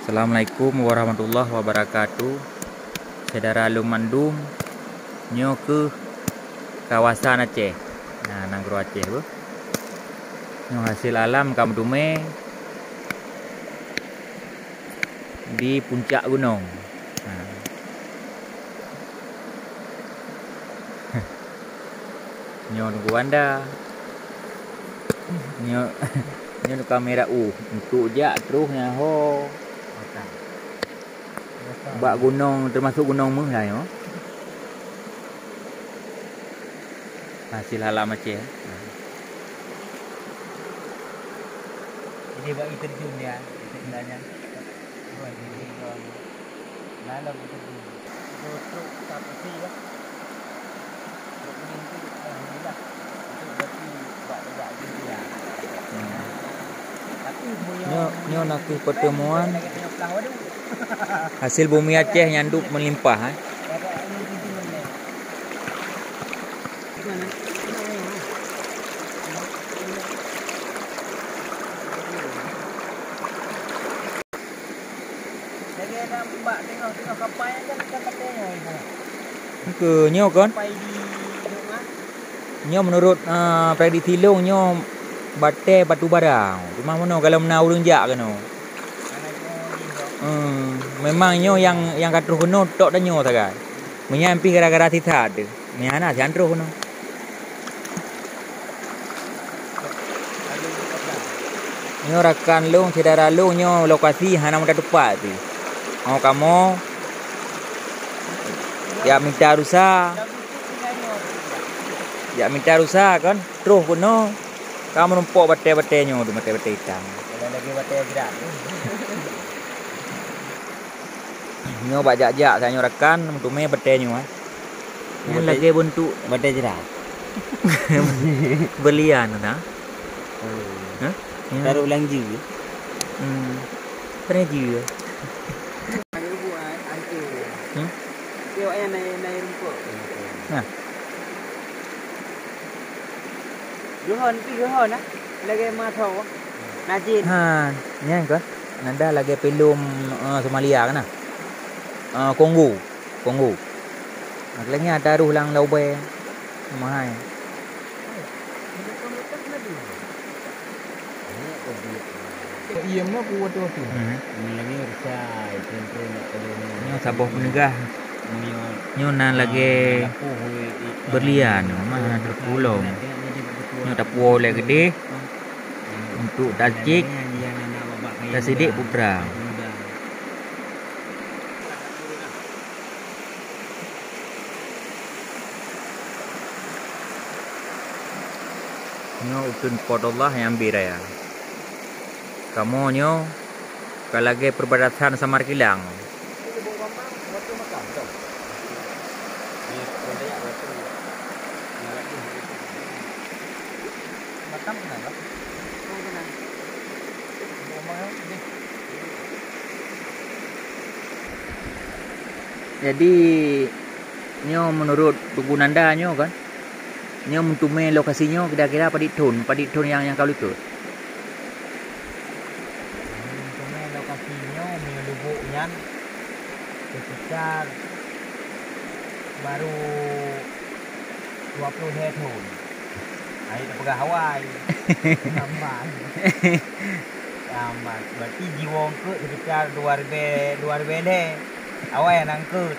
Assalamualaikum warahmatullahi wabarakatuh. Saudara Lumandung nyo ke kawasan Aceh. Nah, nanggro Aceh bu. Nyo hasil alam kam dume di puncak gunung. Nah. Nyo nunggu anda. Nyo nyo kamera untuk jak terus nyaho. Bak gunung termasuk gunung Meh lah yo. Hasil alam Aceh. Ini bagi terjun ya, sebenarnya. Ini malam terjun. Truk tapi ya. Truk ini tu alhamdulillah. Itu berarti buat tidak gitu ya. Tapi Nyo nak pertemuan hasil bumi Aceh nyanduk melimpah. Jadi ada mbak tengok kapal kan katanya ibu. Ke nyo kan? Kapal di rumah. Nyo menurut prediksi long nyo bate batu bara. Cuma mana kalau menau urang jak keno. Memang nyo yang katruh keno tok dah nyo tagai. Menyampi gara-gara titad. Ni ana jantruh keno. Nyo rakan long saudara long nyo lokasi hana mudah tepat tu. Mau kamu ya minta rusak. Ya minta rusak kan terus keno. Kamu numpuk bate-bate nyo tu bate-bate hitam. Kalau lagi bate gerak. Nyo bak jak-jak saya nyo rakan untuk me bate nyo Nyo lagi bentuk Bate gerak. belian nah. Hah? Taruh ulang ju. Pernah juga. Ada buat hancur. Hmm? Tengok yang naik rumput. Nah. Johon nah. Lagi matau. Najin. Ha, nyan kan. Nanda lagi pelum Somalia kan nah. Kongo. Akhirnya ada ruh lang laube. Mahai. Iya mah kuat tu. Lagi rusai, tren nak kalau Nyo saboh penegah. Nyo nan lagi berlian mah terpulong. Nyo tapuo le gede untuk dacik dan sidik putra. Nyo utun podollah yang biraya. Kamu nyo kalagi perbatasan sama Kilang. Jadi nyo menurut buku nanda nyo kan, nyo mentume lokasinya kira-kira paditun yang kau ikut. Lokasinya menyelubuknya sekitar baru 20 hektar. Air terpegah Hawaii. Aman. Berarti jiwong ke sekitar 2000 deh. Awal yang nangkut.